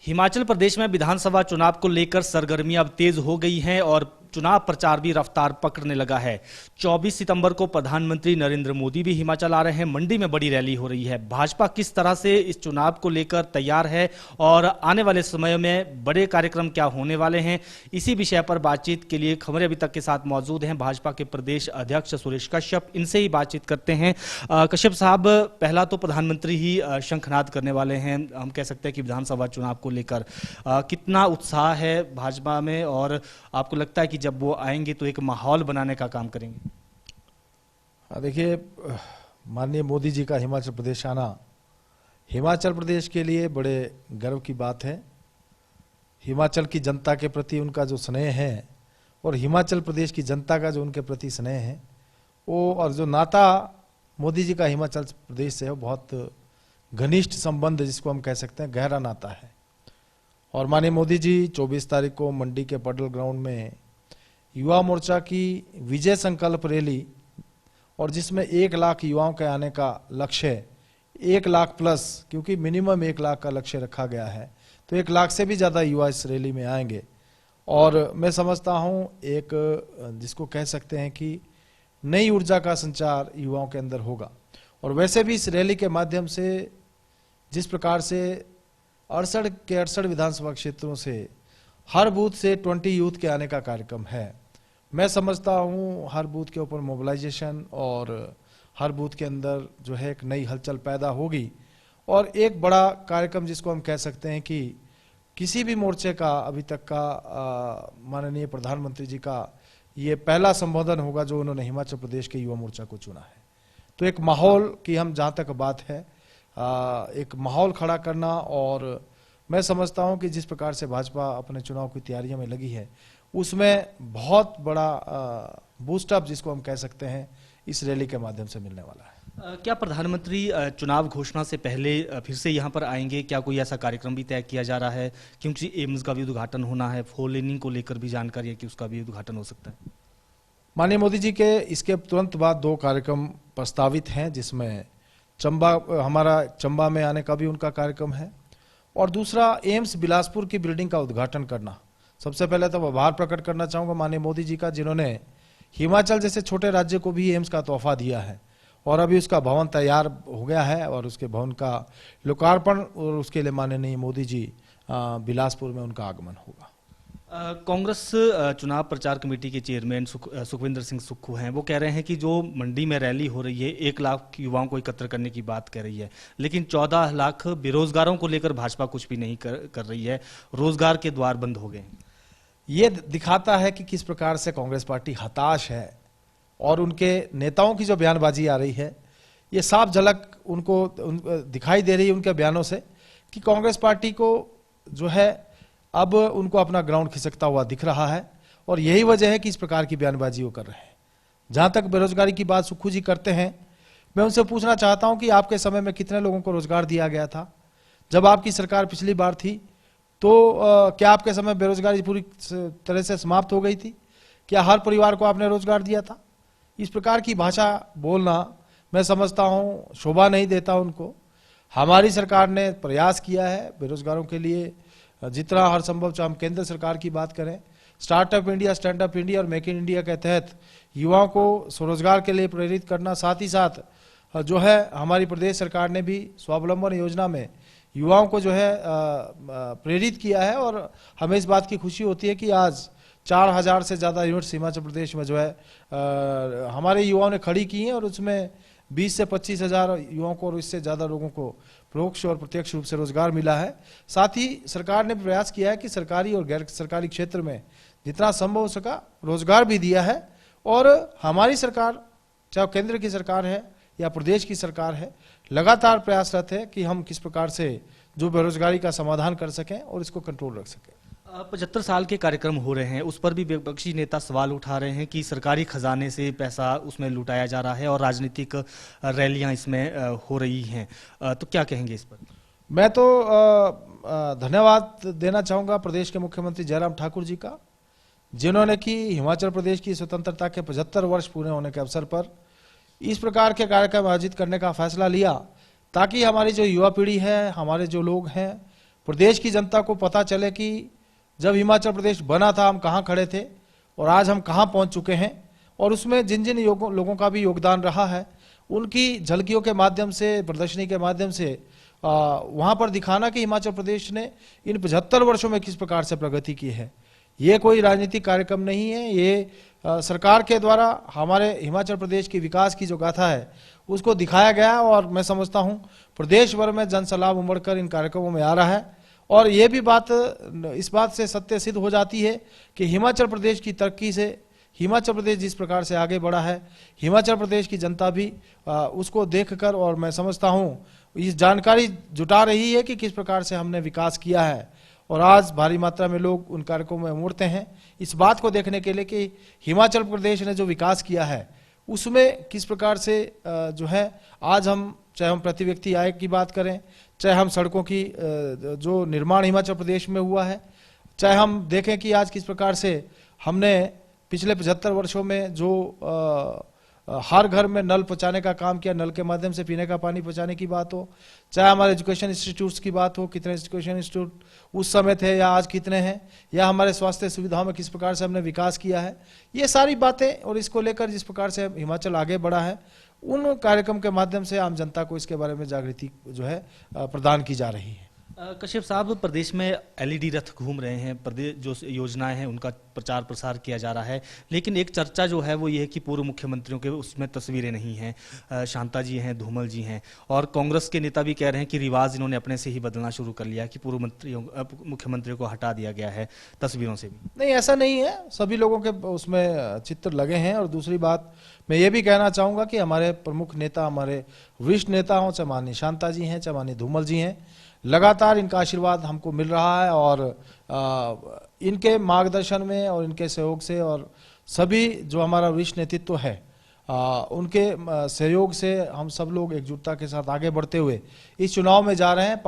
हिमाचल प्रदेश में विधानसभा चुनाव को लेकर सरगर्मियां अब तेज हो गई हैं और चुनाव प्रचार भी रफ्तार पकड़ने लगा है। 24 सितंबर को प्रधानमंत्री नरेंद्र मोदी भी हिमाचल आ रहे हैं। मंडी में बड़ी रैली हो रही है। भाजपा किस तरह से इस चुनाव को लेकर तैयार है और आने वाले समय में बड़े कार्यक्रम क्या होने वाले हैं, इसी विषय पर बातचीत के लिए खबरें अभी तक के साथ मौजूद हैं भाजपा के प्रदेश अध्यक्ष सुरेश कश्यप। इनसे ही बातचीत करते हैं। कश्यप साहब, पहला तो प्रधानमंत्री ही शंखनाद करने वाले हैं। हम कह सकते हैं कि विधानसभा चुनाव को लेकर कितना उत्साह है भाजपा में और आपको लगता है कि जब वो आएंगे तो एक माहौल बनाने का काम करेंगे? देखिए, माननीय मोदी जी का हिमाचल प्रदेश आना हिमाचल प्रदेश के लिए बड़े गर्व की बात है। हिमाचल की जनता के प्रति उनका जो स्नेह है और हिमाचल प्रदेश की जनता का जो उनके प्रति स्नेह है वो, और जो नाता मोदी जी का हिमाचल प्रदेश से है, वो बहुत घनिष्ठ संबंध जिसको हम कह सकते हैं, गहरा नाता है। और माननीय मोदी जी 24 तारीख को मंडी के पडल ग्राउंड में युवा मोर्चा की विजय संकल्प रैली, और जिसमें 1 लाख युवाओं के आने का लक्ष्य है, 1 लाख प्लस, क्योंकि मिनिमम 1 लाख का लक्ष्य रखा गया है, तो 1 लाख से भी ज़्यादा युवा इस रैली में आएंगे। और मैं समझता हूँ एक जिसको कह सकते हैं कि नई ऊर्जा का संचार युवाओं के अंदर होगा। और वैसे भी इस रैली के माध्यम से जिस प्रकार से 68 के 68 विधानसभा क्षेत्रों से हर बूथ से 20 यूथ के आने का कार्यक्रम है, मैं समझता हूँ हर बूथ के ऊपर मोबिलाइजेशन और हर बूथ के अंदर जो है एक नई हलचल पैदा होगी। और एक बड़ा कार्यक्रम जिसको हम कह सकते हैं कि किसी भी मोर्चे का अभी तक का माननीय प्रधानमंत्री जी का ये पहला संबोधन होगा जो उन्होंने हिमाचल प्रदेश के युवा मोर्चा को चुना है। तो एक माहौल की हम जहाँ तक बात है, एक माहौल खड़ा करना, और मैं समझता हूं कि जिस प्रकार से भाजपा अपने चुनाव की तैयारियों में लगी है उसमें बहुत बड़ा बूस्टअप जिसको हम कह सकते हैं इस रैली के माध्यम से मिलने वाला है। क्या प्रधानमंत्री चुनाव घोषणा से पहले फिर से यहाँ पर आएंगे? क्या कोई ऐसा कार्यक्रम भी तय किया जा रहा है? क्योंकि एम्स का भी उद्घाटन होना है, 4 लेनिंग को लेकर भी जानकारी है कि उसका भी उद्घाटन हो सकता है। माननीय मोदी जी के इसके तुरंत बाद 2 कार्यक्रम प्रस्तावित हैं, जिसमें हमारा चंबा में आने का भी उनका कार्यक्रम है, और दूसरा एम्स बिलासपुर की बिल्डिंग का उद्घाटन करना। सबसे पहले तो आभार प्रकट करना चाहूँगा माननीय मोदी जी का, जिन्होंने हिमाचल जैसे छोटे राज्य को भी एम्स का तोहफा दिया है, और अभी उसका भवन तैयार हो गया है और उसके भवन का लोकार्पण, और उसके लिए माननीय मोदी जी बिलासपुर में उनका आगमन होगा। कांग्रेस चुनाव प्रचार कमेटी के चेयरमैन सुखविंदर सिंह सुक्खू हैं। वो कह रहे हैं कि जो मंडी में रैली हो रही है 1 लाख युवाओं को एकत्र करने की बात कह रही है, लेकिन 14 लाख बेरोजगारों को लेकर भाजपा कुछ भी नहीं कर रही है। रोजगार के द्वार बंद हो गए। ये दिखाता है कि किस प्रकार से कांग्रेस पार्टी हताश है, और उनके नेताओं की जो बयानबाजी आ रही है ये साफ झलक उनको दिखाई दे रही है उनके बयानों से कि कांग्रेस पार्टी को जो है अब उनको अपना ग्राउंड खिसकता हुआ दिख रहा है, और यही वजह है कि इस प्रकार की बयानबाजी वो कर रहे हैं। जहां तक बेरोजगारी की बात सुक्खू जी करते हैं, मैं उनसे पूछना चाहता हूं कि आपके समय में कितने लोगों को रोजगार दिया गया था? जब आपकी सरकार पिछली बार थी तो क्या आपके समय बेरोजगारी पूरी तरह से समाप्त हो गई थी? क्या हर परिवार को आपने रोजगार दिया था? इस प्रकार की भाषा बोलना मैं समझता हूं शोभा नहीं देता उनको। हमारी सरकार ने प्रयास किया है बेरोजगारों के लिए जितना हर संभव, चाहे हम केंद्र सरकार की बात करें, startup India, stand up India और मेक इन इंडिया के तहत युवाओं को स्वरोजगार के लिए प्रेरित करना, साथ ही साथ जो है हमारी प्रदेश सरकार ने भी स्वावलंबन योजना में युवाओं को जो है प्रेरित किया है। और हमें इस बात की खुशी होती है कि आज 4000 से ज़्यादा यूनिट्स हिमाचल प्रदेश में जो है हमारे युवाओं ने खड़ी की हैं, और उसमें 20 से 25 हज़ार युवाओं को और इससे ज़्यादा लोगों को परोक्ष और प्रत्यक्ष रूप से रोजगार मिला है। साथ ही सरकार ने प्रयास किया है कि सरकारी और गैर सरकारी क्षेत्र में जितना संभव हो सका रोजगार भी दिया है। और हमारी सरकार, चाहे केंद्र की सरकार है या प्रदेश की सरकार है, लगातार प्रयासरत है कि हम किस प्रकार से जो बेरोजगारी का समाधान कर सकें और इसको कंट्रोल रख सकें। 75 साल के कार्यक्रम हो रहे हैं, उस पर भी विपक्षी नेता सवाल उठा रहे हैं कि सरकारी खजाने से पैसा उसमें लुटाया जा रहा है और राजनीतिक रैलियां इसमें हो रही हैं, तो क्या कहेंगे इस पर? मैं तो धन्यवाद देना चाहूँगा प्रदेश के मुख्यमंत्री जयराम ठाकुर जी का, जिन्होंने कि हिमाचल प्रदेश की स्वतंत्रता के 75 वर्ष पूरे होने के अवसर पर इस प्रकार के कार्यक्रम आयोजित करने का फैसला लिया, ताकि हमारी जो युवा पीढ़ी है, हमारे जो लोग हैं, प्रदेश की जनता को पता चले कि जब हिमाचल प्रदेश बना था हम कहाँ खड़े थे और आज हम कहाँ पहुँच चुके हैं, और उसमें जिन जिन लोगों का भी योगदान रहा है उनकी झलकियों के माध्यम से, प्रदर्शनी के माध्यम से वहाँ पर दिखाना कि हिमाचल प्रदेश ने इन 75 वर्षों में किस प्रकार से प्रगति की है। ये कोई राजनीतिक कार्यक्रम नहीं है, ये सरकार के द्वारा हमारे हिमाचल प्रदेश की विकास की जो गाथा है उसको दिखाया गया, और मैं समझता हूँ प्रदेश भर में जन सलाब उमड़कर इन कार्यक्रमों में आ रहा है। और ये भी बात इस बात से सत्य सिद्ध हो जाती है कि हिमाचल प्रदेश की तरक्की से, हिमाचल प्रदेश जिस प्रकार से आगे बढ़ा है, हिमाचल प्रदेश की जनता भी उसको देखकर, और मैं समझता हूँ इस जानकारी जुटा रही है कि किस प्रकार से हमने विकास किया है, और आज भारी मात्रा में लोग उन कार्यक्रमों में उमड़ते हैं इस बात को देखने के लिए कि हिमाचल प्रदेश ने जो विकास किया है उसमें किस प्रकार से जो है आज हम, चाहे हम प्रति व्यक्ति आय की बात करें, चाहे हम सड़कों की जो निर्माण हिमाचल प्रदेश में हुआ है, चाहे हम देखें कि आज किस प्रकार से हमने पिछले 75 वर्षों में जो हर घर में नल पहुंचाने का काम किया, नल के माध्यम से पीने का पानी पहुंचाने की बात हो, चाहे हमारे एजुकेशन इंस्टीट्यूट्स की बात हो, कितने एजुकेशन इंस्टीट्यूट उस समय थे या आज कितने हैं, या हमारे स्वास्थ्य सुविधाओं में किस प्रकार से हमने विकास किया है, ये सारी बातें और इसको लेकर जिस प्रकार से हिमाचल आगे बढ़ा है, उन कार्यक्रम के माध्यम से आम जनता को इसके बारे में जागृति जो है प्रदान की जा रही है। कश्यप साहब, प्रदेश में एलईडी रथ घूम रहे हैं, प्रदेश जो योजनाएं हैं उनका प्रचार प्रसार किया जा रहा है, लेकिन एक चर्चा जो है वो ये है कि पूर्व मुख्यमंत्रियों के उसमें तस्वीरें नहीं हैं। शांता जी हैं, धूमल जी हैं, और कांग्रेस के नेता भी कह रहे हैं कि रिवाज इन्होंने अपने से ही बदलना शुरू कर लिया, कि पूर्व मुख्यमंत्रियों को हटा दिया गया है तस्वीरों से भी। नहीं, ऐसा नहीं है, सभी लोगों के उसमें चित्र लगे हैं। और दूसरी बात मैं ये भी कहना चाहूँगा कि हमारे प्रमुख नेता, हमारे वरिष्ठ नेता हों, चाहे माननीय शांता जी हैं, चाहे माननीय धूमल जी हैं, लगातार इनका आशीर्वाद हमको मिल रहा है, और इनके मार्गदर्शन में और इनके सहयोग से, और सभी जो हमारा वरिष्ठ नेतृत्व है उनके सहयोग से हम सब लोग एकजुटता के साथ आगे बढ़ते हुए इस चुनाव में जा रहे हैं।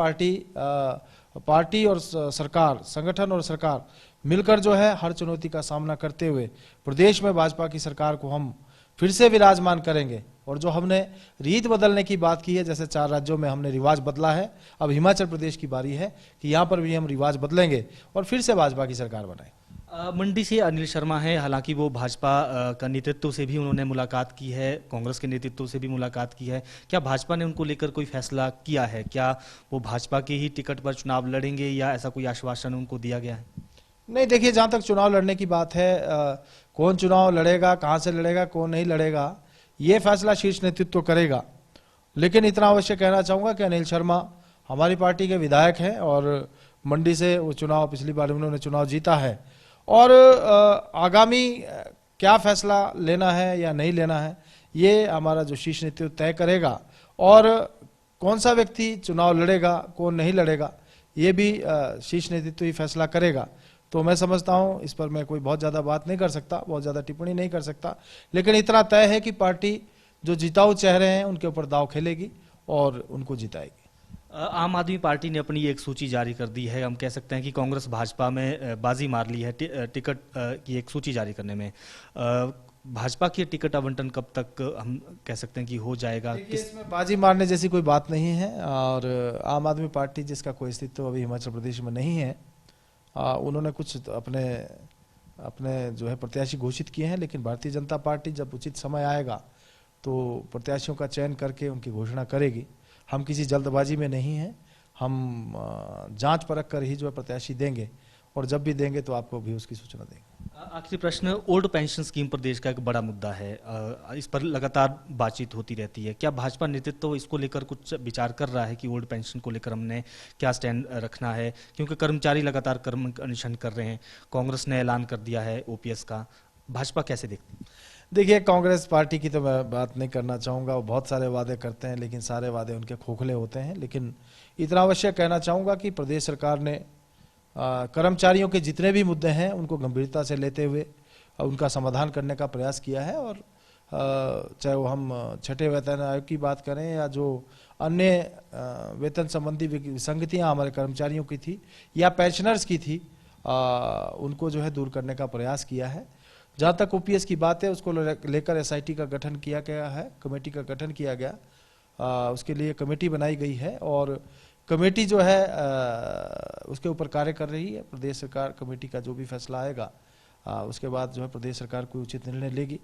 पार्टी और सरकार, संगठन और सरकार मिलकर जो है हर चुनौती का सामना करते हुए प्रदेश में भाजपा की सरकार को हम फिर से विराजमान करेंगे। और जो हमने रीत बदलने की बात की है, जैसे 4 राज्यों में हमने रिवाज बदला है, अब हिमाचल प्रदेश की बारी है कि यहाँ पर भी हम रिवाज बदलेंगे और फिर से भाजपा की सरकार बनाएं। मंडी से अनिल शर्मा है, हालांकि वो भाजपा का नेतृत्व से भी उन्होंने मुलाकात की है, कांग्रेस के नेतृत्व से भी मुलाकात की है। क्या भाजपा ने उनको लेकर कोई फैसला किया है? क्या वो भाजपा के ही टिकट पर चुनाव लड़ेंगे या ऐसा कोई आश्वासन उनको दिया गया है? नहीं, देखिए, जहाँ तक चुनाव लड़ने की बात है, कौन चुनाव लड़ेगा, कहाँ से लड़ेगा, कौन नहीं लड़ेगा, ये फैसला शीर्ष नेतृत्व करेगा। लेकिन इतना अवश्य कहना चाहूँगा कि अनिल शर्मा हमारी पार्टी के विधायक हैं, और मंडी से वो चुनाव, पिछली बार उन्होंने चुनाव जीता है, और आगामी क्या फैसला लेना है या नहीं लेना है ये हमारा जो शीर्ष नेतृत्व तय करेगा, और कौन सा व्यक्ति चुनाव लड़ेगा, कौन नहीं लड़ेगा, ये भी शीर्ष नेतृत्व ही फैसला करेगा। तो मैं समझता हूँ इस पर मैं कोई बहुत ज़्यादा बात नहीं कर सकता, बहुत ज़्यादा टिप्पणी नहीं कर सकता, लेकिन इतना तय है कि पार्टी जो जिताऊ चेहरे हैं उनके ऊपर दाव खेलेगी और उनको जिताएगी। आम आदमी पार्टी ने अपनी एक सूची जारी कर दी है। हम कह सकते हैं कि कांग्रेस भाजपा में बाजी मार ली है टिकट की एक सूची जारी करने में। भाजपा की टिकट आवंटन कब तक हम कह सकते हैं कि हो जाएगा? इसमें बाजी मारने जैसी कोई बात नहीं है, और आम आदमी पार्टी जिसका कोई अस्तित्व अभी हिमाचल प्रदेश में नहीं है, उन्होंने कुछ अपने जो है प्रत्याशी घोषित किए हैं, लेकिन भारतीय जनता पार्टी जब उचित समय आएगा तो प्रत्याशियों का चयन करके उनकी घोषणा करेगी। हम किसी जल्दबाजी में नहीं हैं, हम जांच परख कर ही जो है प्रत्याशी देंगे, और जब भी देंगे तो आपको भी उसकी सूचना देंगे। आखिरी प्रश्न, ओल्ड पेंशन स्कीम प्रदेश का एक बड़ा मुद्दा है, इस पर लगातार बातचीत होती रहती है। क्या भाजपा नेतृत्व इसको लेकर कुछ विचार कर रहा है कि ओल्ड पेंशन को लेकर हमने क्या स्टैंड रखना है? क्योंकि कर्मचारी लगातार कर्म अनशन कर रहे हैं, कांग्रेस ने ऐलान कर दिया है ओपीएस का, भाजपा कैसे देखती है? देखिए, कांग्रेस पार्टी की तो मैं बात नहीं करना चाहूँगा, वो बहुत सारे वादे करते हैं, लेकिन सारे वादे उनके खोखले होते हैं। लेकिन इतना अवश्य कहना चाहूँगा कि प्रदेश सरकार ने कर्मचारियों के जितने भी मुद्दे हैं उनको गंभीरता से लेते हुए उनका समाधान करने का प्रयास किया है। और चाहे वो हम छठे वेतन आयोग की बात करें या जो अन्य वेतन संबंधी विसंगतियाँ हमारे कर्मचारियों की थी या पेंशनर्स की थी, उनको जो है दूर करने का प्रयास किया है। जहाँ तक ओपीएस की बात है, उसको लेकर एसआईटी का गठन किया गया है, कमेटी का गठन किया गया, उसके लिए कमेटी बनाई गई है, और कमेटी जो है उसके ऊपर कार्य कर रही है। प्रदेश सरकार कमेटी का जो भी फैसला आएगा उसके बाद जो है प्रदेश सरकार कोई उचित निर्णय लेगी।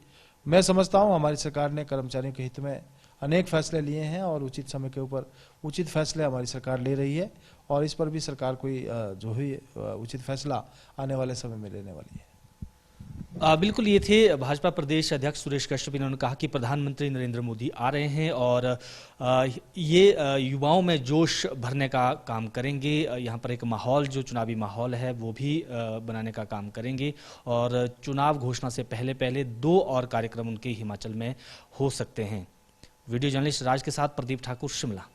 मैं समझता हूं हमारी सरकार ने कर्मचारियों के हित में अनेक फैसले लिए हैं और उचित समय के ऊपर उचित फैसले हमारी सरकार ले रही है और इस पर भी सरकार कोई जो भी उचित फैसला आने वाले समय में लेने वाली है। बिल्कुल, ये थे भाजपा प्रदेश अध्यक्ष सुरेश कश्यप। इन्होंने कहा कि प्रधानमंत्री नरेंद्र मोदी आ रहे हैं और ये युवाओं में जोश भरने का काम करेंगे। यहाँ पर एक माहौल, जो चुनावी माहौल है, वो भी बनाने का काम करेंगे और चुनाव घोषणा से पहले पहले 2 और कार्यक्रम उनके हिमाचल में हो सकते हैं। वीडियो जर्नलिस्ट राज के साथ प्रदीप ठाकुर, शिमला।